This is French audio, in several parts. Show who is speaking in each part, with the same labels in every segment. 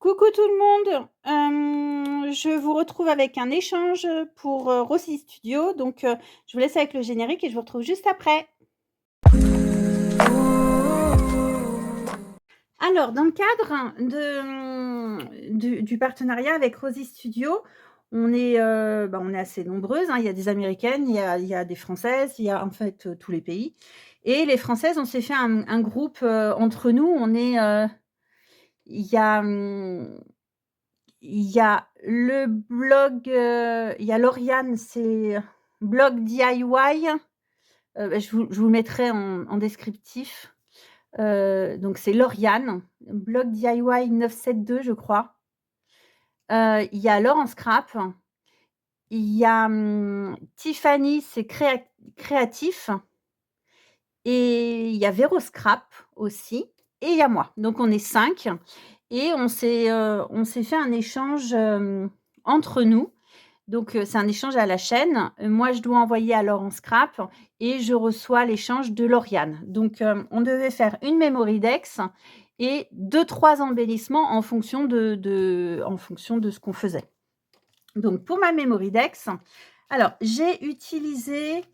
Speaker 1: Coucou tout le monde, je vous retrouve avec un échange pour, Rossi Studio donc je vous laisse avec le générique et je vous retrouve juste après. Alors dans le cadre du partenariat avec Rosy Studio, on est assez nombreuses, hein. Il y a des américaines, il y a des françaises, il y a en fait, tous les pays et les françaises, on s'est fait un groupe, entre nous. Il y a, il y a le blog, il y a Lauriane, c'est blog DIY, je vous le mettrai en descriptif. Donc c'est Lauriane, blog DIY 972 je crois. Il y a Laurent Scrap, il y a, Tiffany, c'est créatif et il y a Véro Scrap aussi et il y a moi. Donc on est 5 et on s'est fait un échange, entre nous. Donc, c'est un échange à la chaîne. Moi, je dois envoyer à Laurent Scrap et je reçois l'échange de Lauriane. Donc, on devait faire une memory Dex et deux trois embellissements en fonction de ce qu'on faisait. Donc pour ma memory Dex, alors j'ai utilisé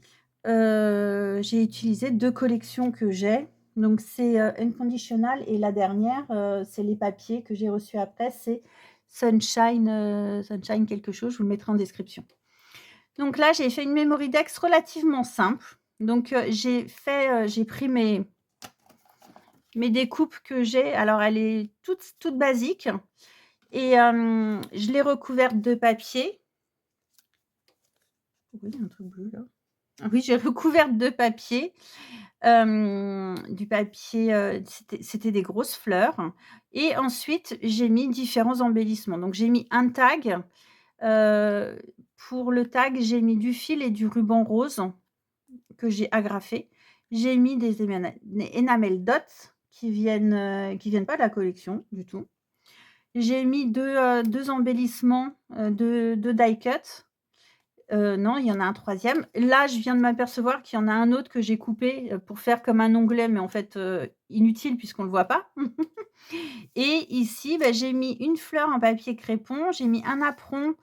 Speaker 1: 2 collections que j'ai. Donc c'est, Unconditional et la dernière, c'est les papiers que j'ai reçus après, c'est Sunshine quelque chose, je vous le mettrai en description. Donc là, j'ai fait une memory Dex relativement simple. Donc, j'ai pris mes découpes que j'ai. Alors elle est toute basique et je l'ai recouverte de papier. Oui, il y a un truc bleu là. Ah oui, j'ai recouverte de papier, du papier, c'était des grosses fleurs et ensuite j'ai mis différents embellissements. Donc j'ai mis un tag, heu, pour le tag, j'ai mis du fil et du ruban rose que j'ai agrafé. J'ai mis des enamel dots qui viennent pas de la collection du tout. J'ai mis 2 embellissements, de die cut. Non, il y en a un troisième. Là, je viens de m'apercevoir qu'il y en a un autre que j'ai coupé, pour faire comme un onglet, mais en fait, inutile puisqu'on le voit pas. Et ici, bah, j'ai mis une fleur en papier crépon, j'ai mis un apron,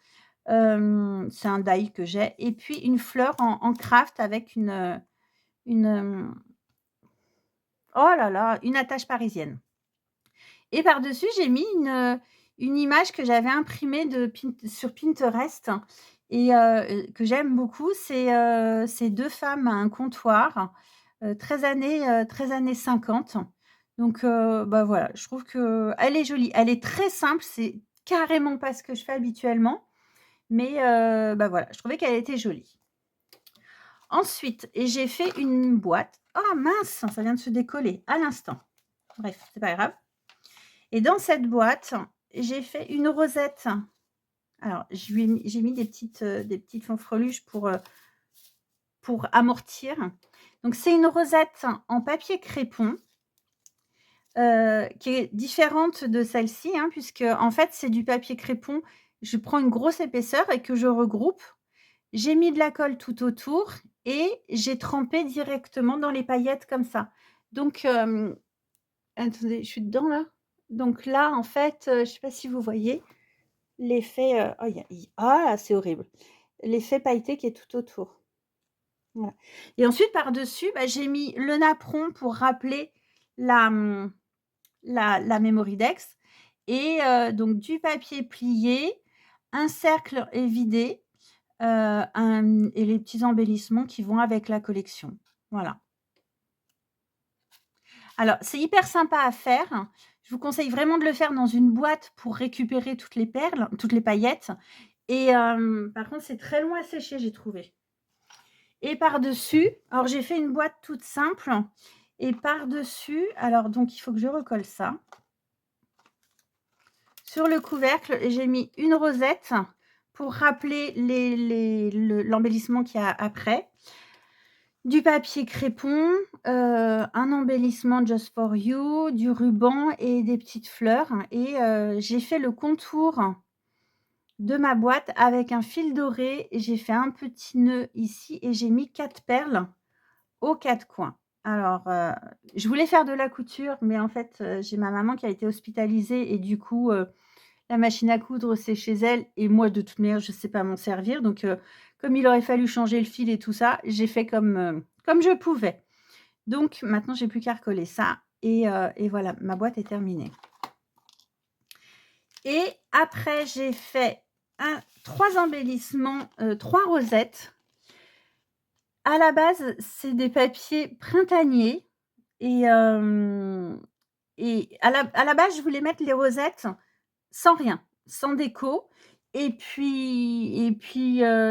Speaker 1: c'est un die que j'ai et puis une fleur en craft avec une, oh là là, une attache parisienne. Et par-dessus, j'ai mis une image que j'avais imprimée sur Pinterest et que j'aime beaucoup. C'est 2 femmes à un comptoir, très années 50. Donc bah, voilà, je trouve qu'elle est jolie. Elle est très simple, c'est carrément pas ce que je fais habituellement, mais bah, voilà, je trouvais qu'elle était jolie. Ensuite j'ai fait une boîte. Oh mince, ça vient de se décoller à l'instant. Bref, c'est pas grave. Et dans cette boîte, j'ai fait une rosette. Alors, j'ai mis des petites fanfreluches pour amortir. Donc, c'est une rosette en papier crépon, qui est différente de celle-ci, hein, puisque en fait, c'est du papier crépon. Je prends une grosse épaisseur et que je regroupe. J'ai mis de la colle tout autour et j'ai trempé directement dans les paillettes comme ça. Donc, attendez, je suis dedans là? Donc là, en fait, je sais pas si vous voyez l'effet, oh il y a il ah c'est horrible. L'effet pailleté qui est tout autour. Voilà et ensuite par-dessus, bah, j'ai mis le napperon pour rappeler la, la memory Dex et donc du papier plié, un cercle évidé, et les petits embellissements qui vont avec la collection. Voilà. Alors, c'est hyper sympa à faire. Je vous conseille vraiment de le faire dans une boîte pour récupérer toutes les perles, toutes les paillettes et par contre, c'est très long à sécher, j'ai trouvé et par-dessus, alors j'ai fait une boîte toute simple et par-dessus, alors donc il faut que je recolle ça. Sur le couvercle, j'ai mis une rosette pour rappeler l'embellissement qu'il y a après. Du papier crépon, un embellissement Just for you, du ruban et des petites fleurs et j'ai fait le contour de ma boîte avec un fil doré et j'ai fait un petit nœud ici et j'ai mis 4 perles aux 4 coins. Alors, je voulais faire de la couture, mais en fait, j'ai ma maman qui a été hospitalisée et du coup, La machine à coudre, c'est chez elle et moi, de toute manière, je sais pas m'en servir donc comme il aurait fallu changer le fil et tout ça, j'ai fait comme je pouvais. Donc maintenant, j'ai plus qu'à recoller ça et voilà, ma boîte est terminée. Et après, j'ai fait 3 embellissements, 3 rosettes. À la base, c'est des papiers printaniers et à la base, je voulais mettre les rosettes sans rien, sans déco et puis,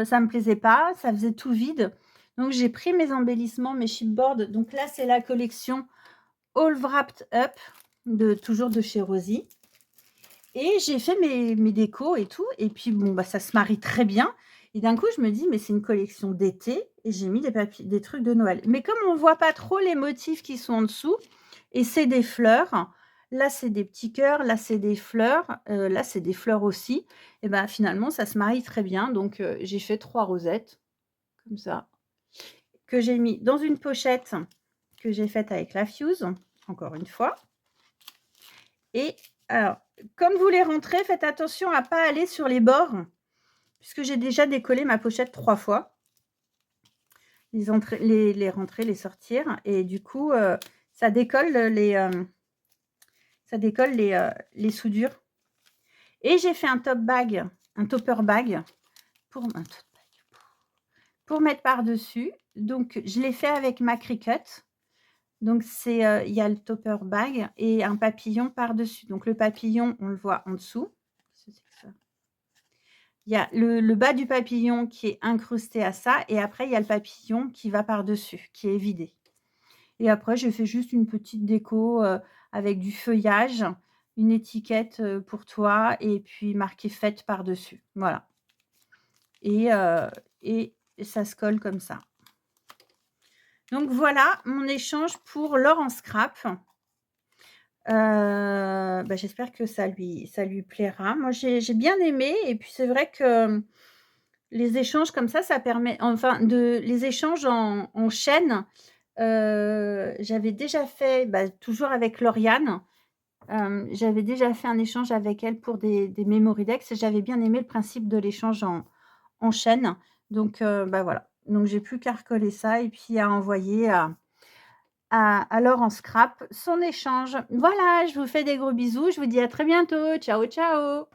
Speaker 1: ça me plaisait pas, ça faisait tout vide. Donc j'ai pris mes embellissements, mes chipboards. Donc là, c'est la collection All Wrapped Up toujours de chez Rosie et j'ai fait mes décos et tout et puis bon, bah, ça se marie très bien et d'un coup, je me dis: «Mais c'est une collection d'été» et j'ai mis des trucs de Noël. Mais comme on voit pas trop les motifs qui sont en dessous et c'est des fleurs, là, c'est des petits cœurs, là, c'est des fleurs, là, c'est des fleurs aussi et ben, finalement, ça se marie très bien donc j'ai fait 3 rosettes comme ça, que j'ai mis dans une pochette que j'ai faite avec la fuse, encore une fois et alors, comme vous les rentrez, faites attention à pas aller sur les bords, puisque j'ai déjà décollé ma pochette 3 fois. Les rentrer, les sortir et du coup, ça décolle les soudures et j'ai fait un topper bag pour mettre par-dessus. Donc je l'ai fait avec ma Cricut. Donc c'est, il y a le topper bag et un papillon par-dessus. Donc le papillon, on le voit en dessous. Qu'est-ce que c'est que ça? Il y a le bas du papillon qui est incrusté à ça et après il y a le papillon qui va par-dessus, qui est vidé. Et après j'ai fait juste une petite déco, avec du feuillage, une étiquette, pour toi et puis marqué «Fête» par-dessus. Voilà et ça se colle comme ça. Donc voilà mon échange pour l'or en scrap. Bah, j'espère que ça lui plaira. Moi j'ai bien aimé et puis c'est vrai que, les échanges comme ça permet enfin les échanges en chaîne, j'avais déjà fait, bah, toujours avec Lauriane, j'avais déjà fait un échange avec elle pour des memory decks et j'avais bien aimé le principe de l'échange en chaîne. Donc bah, voilà, donc j'ai plus qu'à recoller ça et puis à envoyer à Laure en scrap son échange. Voilà, je vous fais des gros bisous, je vous dis à très bientôt. Ciao, ciao.